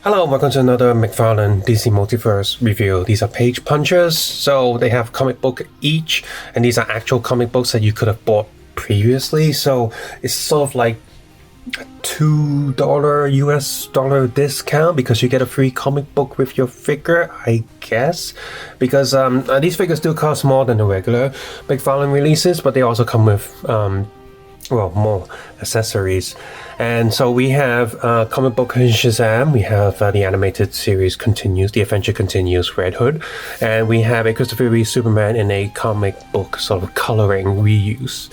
Hello, welcome to another McFarlane DC Multiverse review. These are page punchers, so they have comic book each, and these are actual comic books that you could have bought previously, so it's sort of like a $2 US dollar discount because you get a free comic book with your figure, I guess, because these figures do cost more than the regular McFarlane releases, but they also come with more accessories. And so we have comic book Shazam, we have the animated series continues, the adventure continues, Red Hood, and we have a Christopher Reeve Superman in a comic book sort of coloring reuse,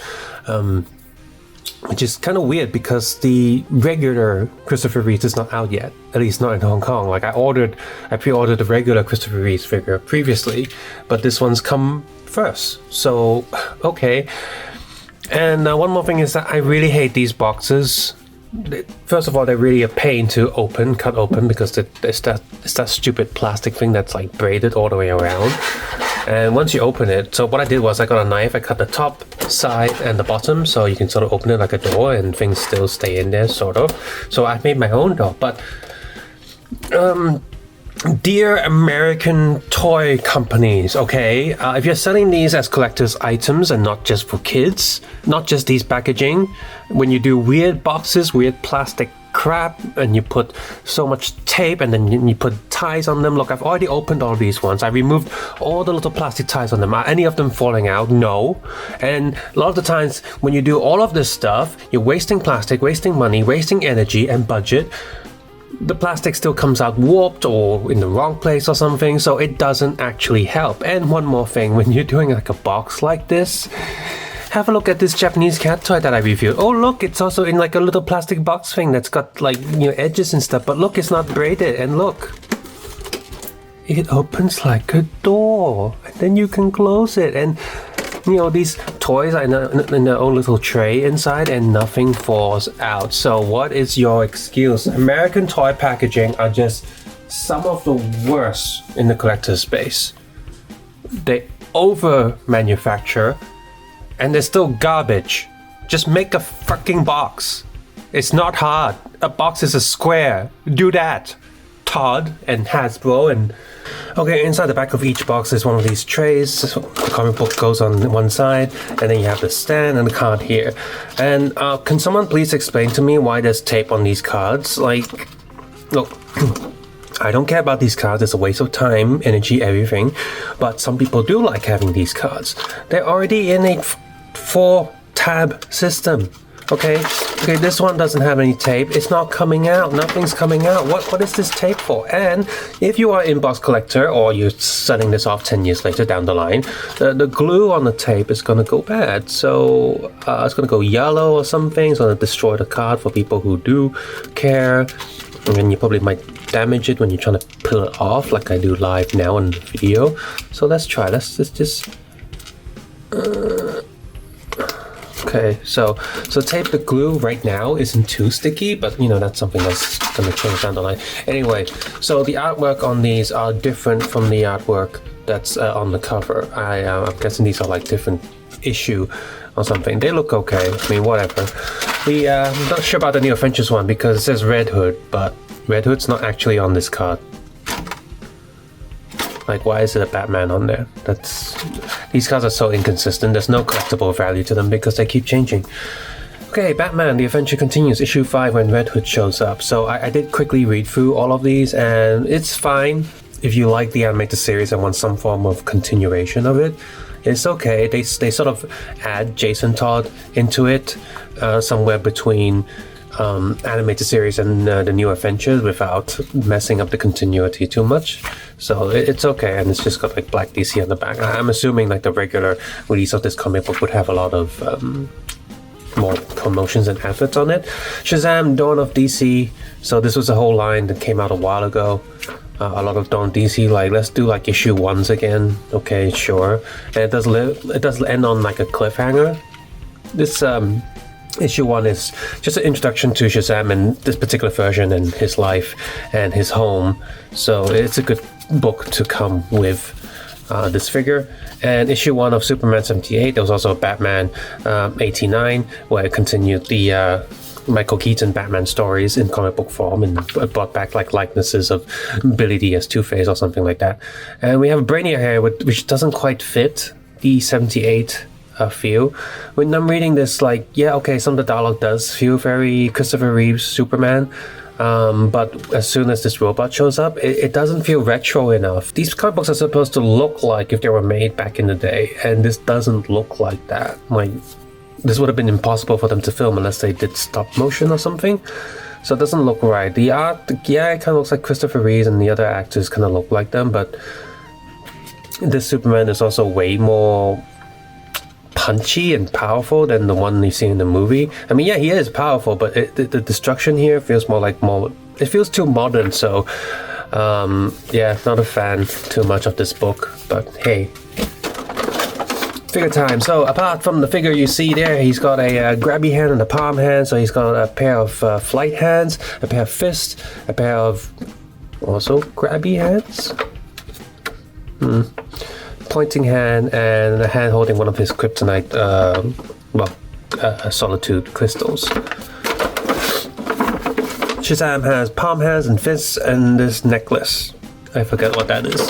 which is kind of weird because the regular Christopher Reeve is not out yet, at least not in Hong Kong. Like I pre-ordered the regular Christopher Reeve figure previously, but this one's come first, so okay. And one more thing is that I really hate these boxes. First of all, they're really a pain to cut open because it's that stupid plastic thing that's like braided all the way around. And once you open it, so what I did was I got a knife, I cut the top, side, and the bottom, so you can sort of open it like a door and things still stay in there, sort of. So I made my own door, but dear American toy companies, okay, if you're selling these as collector's items and not just for kids, not just these packaging, when you do weird boxes, weird plastic crap, and you put so much tape and then you put ties on them. Look, I've already opened all these ones. I removed all the little plastic ties on them. Are any of them falling out? No. And a lot of the times when you do all of this stuff, you're wasting plastic, wasting money, wasting energy and budget. The plastic still comes out warped or in the wrong place or something, so it doesn't actually help. And one more thing, when you're doing like a box like this, have a look at this Japanese cat toy that I reviewed. Oh look, it's also in like a little plastic box thing that's got like, edges and stuff, but look, it's not braided, and look, it opens like a door, and then you can close it, and these toys are in their own little tray inside and nothing falls out. So what is your excuse? American toy packaging are just some of the worst in the collector space. They over manufacture and they're still garbage. Just make a fucking box. It's not hard. A box is a square. Do that. Todd and Hasbro. And okay, inside the back of each box is one of these trays. The comic book goes on one side, and then you have the stand and the card here. And can someone please explain to me why there's tape on these cards? Like, look, I don't care about these cards. It's a waste of time, energy, everything. But some people do like having these cards. They're already in a 4-tab system. Okay, this one doesn't have any tape. It's not coming out. Nothing's coming out. What is this tape for? And if you are an inbox collector or you're selling this off 10 years later down the line, the glue on the tape is going to go bad. So it's going to go yellow or something. It's going to destroy the card for people who do care. And then you probably might damage it when you're trying to peel it off like I do live now in the video. So let's try. Let's just... Okay, so tape, the glue right now isn't too sticky, but that's something that's going to change down the line. Anyway, so the artwork on these are different from the artwork that's on the cover. I'm guessing these are like different issue or something. They look okay. I mean, whatever. I'm not sure about the New Adventures one because it says Red Hood, but Red Hood's not actually on this card. Like, why is it a Batman on there? These cards are so inconsistent. There's no collectible value to them because they keep changing. Okay, Batman, the adventure continues, issue 5 when Red Hood shows up. So I did quickly read through all of these, and it's fine if you like the animated series and want some form of continuation of it. It's okay. They sort of add Jason Todd into it, somewhere between animated series and the New Adventures without messing up the continuity too much. So it's okay, and it's just got like black DC on the back. I'm assuming like the regular release of this comic book would have a lot of more promotions and efforts on it. Shazam, Dawn of DC. So this was a whole line that came out a while ago. A lot of Dawn DC, like let's do like issue 1s again. Okay, sure. And it does end on like a cliffhanger. This issue 1 is just an introduction to Shazam and this particular version and his life and his home. So it's a good book to come with this figure. And issue 1 of Superman 78, there was also Batman 89, where it continued the Michael Keaton Batman stories in comic book form and brought back like likenesses of Billy D as Two-Face or something like that. And we have Brainiac here, which doesn't quite fit the 78 feel. When I'm reading this, like, yeah, okay, some of the dialogue does feel very Christopher Reeves Superman. But as soon as this robot shows up, it doesn't feel retro enough. These comic books are supposed to look like if they were made back in the day, and this doesn't look like that. Like, this would have been impossible for them to film unless they did stop motion or something. So it doesn't look right. The art, yeah, it kind of looks like Christopher Reeves, and the other actors kind of look like them, but this Superman is also way more punchy and powerful than the one you see in the movie. I mean, yeah, he is powerful, but the destruction here feels it feels too modern. So yeah, not a fan too much of this book, but hey, figure time. So apart from the figure you see there, he's got a grabby hand and a palm hand. So he's got a pair of flight hands, a pair of fists, a pair of also grabby hands, pointing hand, and a hand holding one of his kryptonite, solitude crystals. Shazam has palm hands and fists and this necklace. I forget what that is.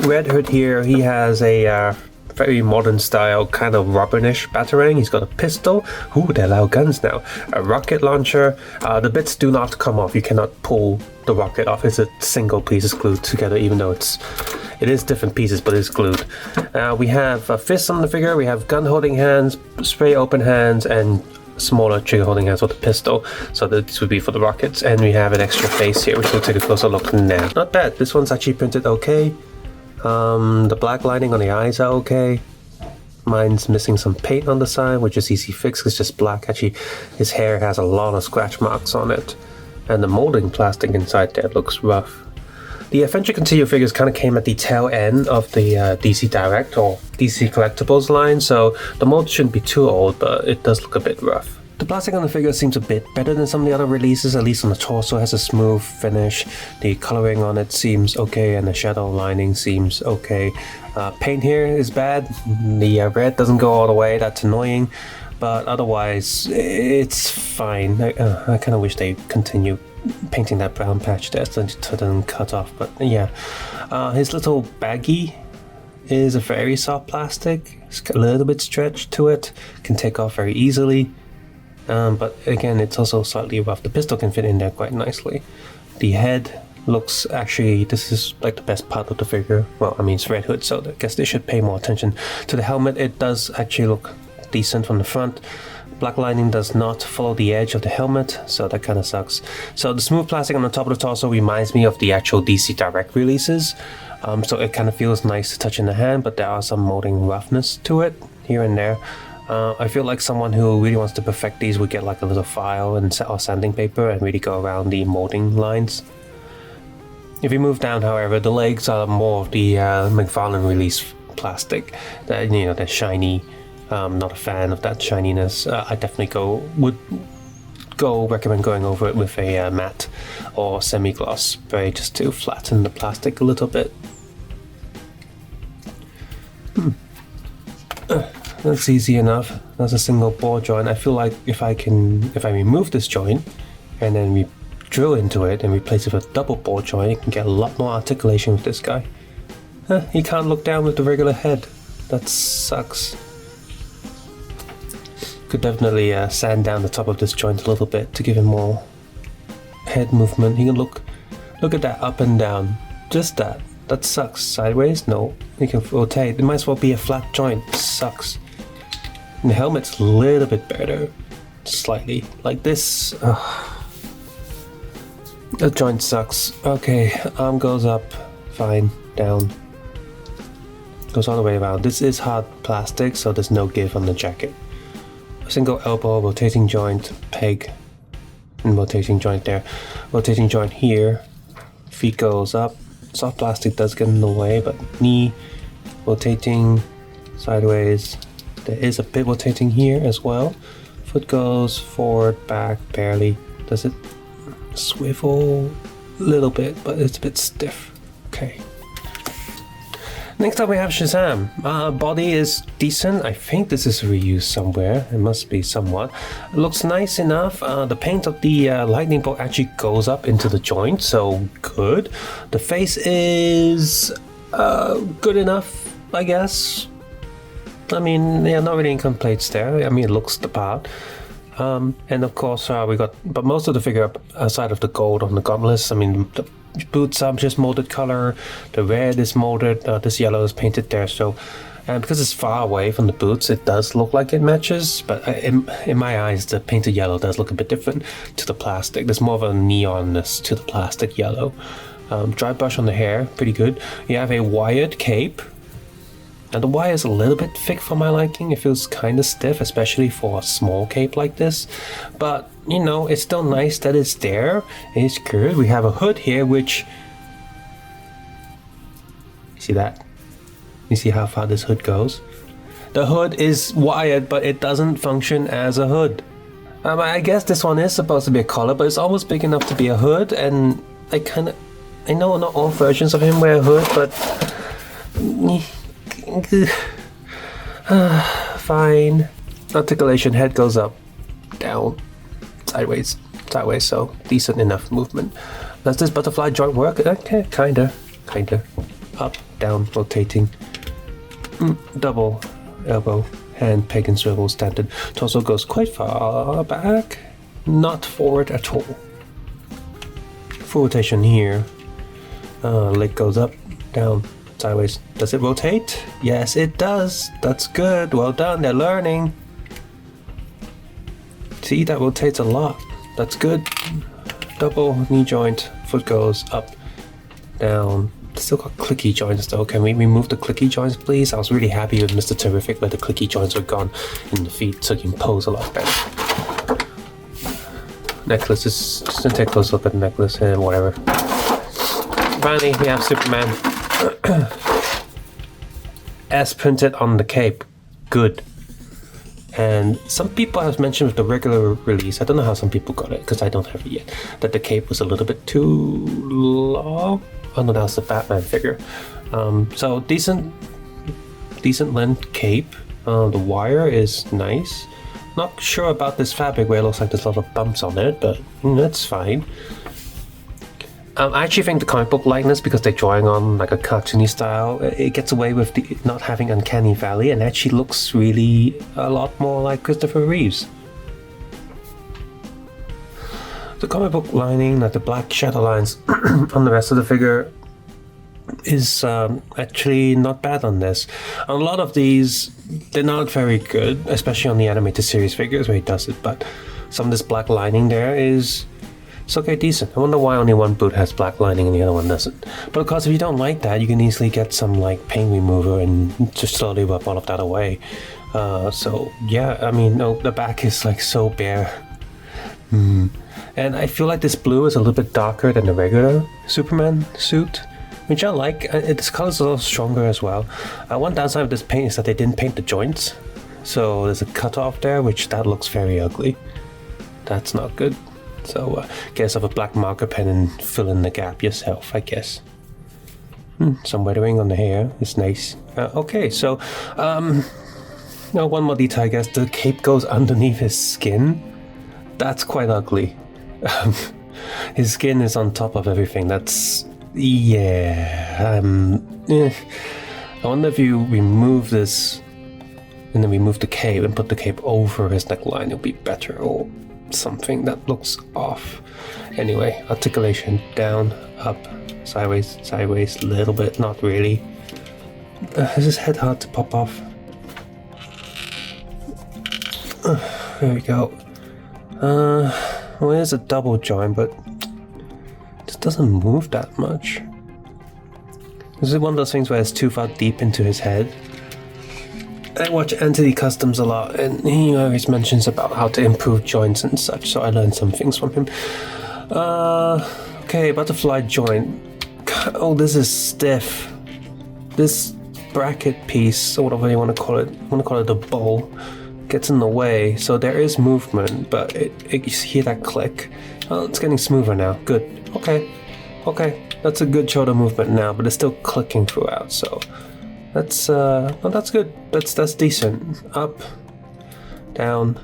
Red Hood here, he has a very modern style kind of Robinish batarang. He's got a pistol. Ooh, they allow guns now. A rocket launcher. The bits do not come off. You cannot pull the rocket off. It's a single piece. It's glued together, even though it is different pieces, but it's glued. We have fists on the figure. We have gun holding hands, spray open hands, and smaller trigger holding hands with a pistol. So this would be for the rockets. And we have an extra face here, which we'll take a closer look now. Not bad. This one's actually printed okay. The black lining on the eyes are okay. Mine's missing some paint on the side, which is easy fix. It's just black. Actually, his hair has a lot of scratch marks on it, and the molding plastic inside there looks rough. The Adventure Continue figures kind of came at the tail end of the DC Direct or DC Collectibles line, so the mold shouldn't be too old, but it does look a bit rough. The plastic on the figure seems a bit better than some of the other releases, at least on the torso. It has a smooth finish. The coloring on it seems okay, and the shadow lining seems okay. Paint here is bad. The red doesn't go all the way. That's annoying. But otherwise, it's fine. I kind of wish they continue painting that brown patch there so it doesn't cut off. But yeah, his little baggie is a very soft plastic. It's got a little bit stretch to it. Can take off very easily. But again, it's also slightly rough. The pistol can fit in there quite nicely. The head looks, actually, this is like the best part of the figure. Well, I mean, it's Red Hood, so I guess they should pay more attention to the helmet. It does actually look decent from the front. Black lining does not follow the edge of the helmet, so that kind of sucks. So the smooth plastic on the top of the torso reminds me of the actual DC Direct releases. So it kind of feels nice to touch in the hand, but there are some molding roughness to it here and there. I feel like someone who really wants to perfect these would get like a little file or sanding paper and really go around the molding lines. If you move down, however, the legs are more of the McFarlane release plastic. They're shiny. Not a fan of that shininess. I definitely would recommend going over it with a matte or semi-gloss spray just to flatten the plastic a little bit. That's easy enough. That's a single ball joint. I feel like if I remove this joint and then we drill into it and replace it with a double ball joint, you can get a lot more articulation with this guy. He can't look down with the regular head. That sucks. Could definitely sand down the top of this joint a little bit to give him more head movement. He can look at that up and down. Just that. That sucks. Sideways? No. He can rotate. It might as well be a flat joint. Sucks. And the helmet's a little bit better. Slightly. Like this. The joint sucks. Okay. Arm goes up. Fine. Down. Goes all the way around. This is hard plastic, so there's no give on the jacket. A single elbow, rotating joint, peg, and rotating joint there. Rotating joint here. Feet goes up. Soft plastic does get in the way, but knee rotating sideways. There is a bit rotating here as well. Foot goes forward, back, barely. Does it swivel? A little bit, but it's a bit stiff. Okay. Next up we have Shazam. Body is decent. I think this is reused somewhere. It must be somewhat. It looks nice enough. The paint of the lightning bolt actually goes up into the joint, so good. The face is good enough, I guess. I mean, yeah, not really any complaints there. I mean, it looks the part. And of course, we got, but most of the figure outside of the gold on the gauntlets, I mean, the boots are just molded color, the red is molded, this yellow is painted there, so, and because it's far away from the boots, it does look like it matches, but in my eyes, the painted yellow does look a bit different to the plastic. There's more of a neonness to the plastic yellow. Dry brush on the hair, pretty good. You have a wired cape. And the wire is a little bit thick for my liking. It feels kind of stiff, especially for a small cape like this. But, you know, it's still nice that it's there. It's good. We have a hood here, which... See that? You see how far this hood goes? The hood is wired, but it doesn't function as a hood. I guess this one is supposed to be a collar, but it's almost big enough to be a hood. And I know not all versions of him wear a hood, but... Fine. Articulation, head goes up, down, sideways, so decent enough movement. Does this butterfly joint work? Okay, kinda. Up, down, rotating. Double elbow, hand, peg and swivel, standard. Torso goes quite far back, not forward at all. Full rotation here. Leg goes up, down, sideways. Does it rotate? Yes, it does. That's good. Well done. They're learning. See, that rotates a lot. That's good. Double knee joint. Foot goes up, down. Still got clicky joints though. Can we remove the clicky joints, please? I was really happy with Mr. Terrific where the clicky joints were gone in the feet, so you can pose a lot better. Necklace. Just take a close look at the necklace and whatever. Finally, we have Superman. As printed on the cape. Good. And some people have mentioned with the regular release, I don't know how some people got it because I don't have it yet, that the cape was a little bit too long. Oh no, that was the Batman figure. So decent length cape. The wire is nice. Not sure about this fabric where it looks like there's a lot of bumps on it, but that's fine. I actually think the comic book likeness, because they're drawing on like a cartoony style, it gets away with the not having uncanny valley and actually looks really a lot more like Christopher Reeves. The comic book lining, like the black shadow lines on the rest of the figure, is actually not bad on this. On a lot of these, they're not very good, especially on the animated series figures where he does it, but some of this black lining there is... it's okay, decent. I wonder why only one boot has black lining and the other one doesn't. But of course, if you don't like that, you can easily get some like paint remover and just slowly rub all of that away. So yeah, I mean, no, the back is like so bare. And I feel like this blue is a little bit darker than the regular Superman suit, which I like. This color is a little stronger as well. One downside of this paint is that they didn't paint the joints. So there's a cutoff there, which that looks very ugly. That's not good. So get yourself a black marker pen and fill in the gap yourself, I guess. Some weathering on the hair is nice. Okay, so one more detail, I guess. The cape goes underneath his skin. That's quite ugly. His skin is on top of everything. That's... yeah. I wonder if you remove this and then remove the cape and put the cape over his neckline, it'll be better, or something that looks off. Anyway, articulation, down, up, sideways, a little bit, not really. Is his head hard to pop off? There we go. Well, there's a double joint, but it just doesn't move that much. This is one of those things where it's too far deep into his head. I watch Entity Customs a lot, and he always mentions about how to improve joints and such, so I learned some things from him. Okay, butterfly joint. Oh, this is stiff. This bracket piece, or whatever you want to call it, I want to call it a bowl, gets in the way, so there is movement, but you hear that click. Oh, it's getting smoother now. Good. Okay, that's a good shoulder movement now, but it's still clicking throughout, so That's that's good. That's decent. Up, down,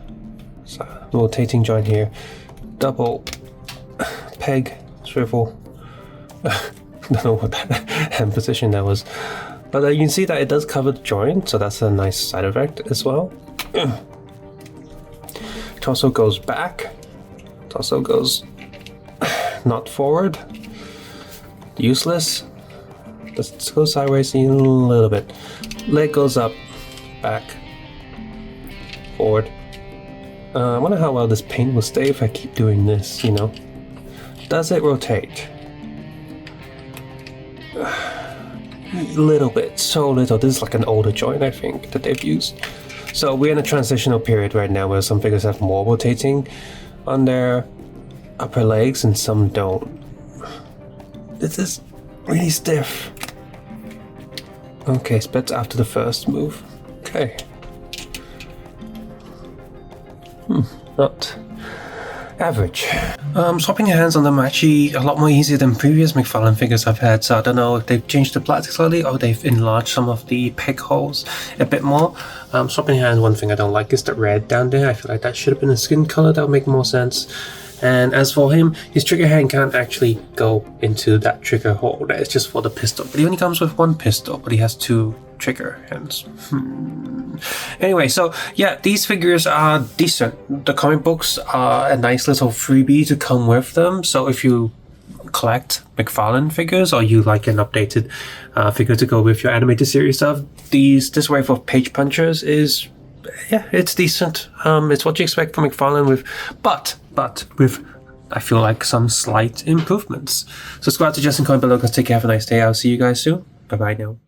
so rotating joint here, double, peg, swivel. Don't know what that hand position that was, but you can see that it does cover the joint, so that's a nice side effect as well. Torso goes back, torso goes not forward, useless. Let's go sideways a little bit. Leg goes up, back, forward. I wonder how well this paint will stay if I keep doing this, you know. Does it rotate? Little bit, so little. This is like an older joint, I think, that they've used. So we're in a transitional period right now where some figures have more rotating on their upper legs and some don't. This is really stiff. Okay, split after the first move. Okay. Not average. Swapping hands on them actually a lot more easier than previous McFarlane figures I've had, so I don't know if they've changed the plastic slightly or they've enlarged some of the peg holes a bit more. Swapping hands, one thing I don't like is the red down there. I feel like that should have been a skin color, that would make more sense. And as for him, his trigger hand can't actually go into that trigger hole. That is just for the pistol. But he only comes with one pistol, but he has two trigger hands. Anyway, so yeah, these figures are decent. The comic books are a nice little freebie to come with them. So if you collect McFarlane figures or you like an updated figure to go with your animated series stuff, this wave of page punchers is, yeah, it's decent. It's what you expect from McFarlane with, but with, I feel like, some slight improvements. Subscribe to Justin, comment below, guys. Take care, have a nice day. I'll see you guys soon. Bye bye now.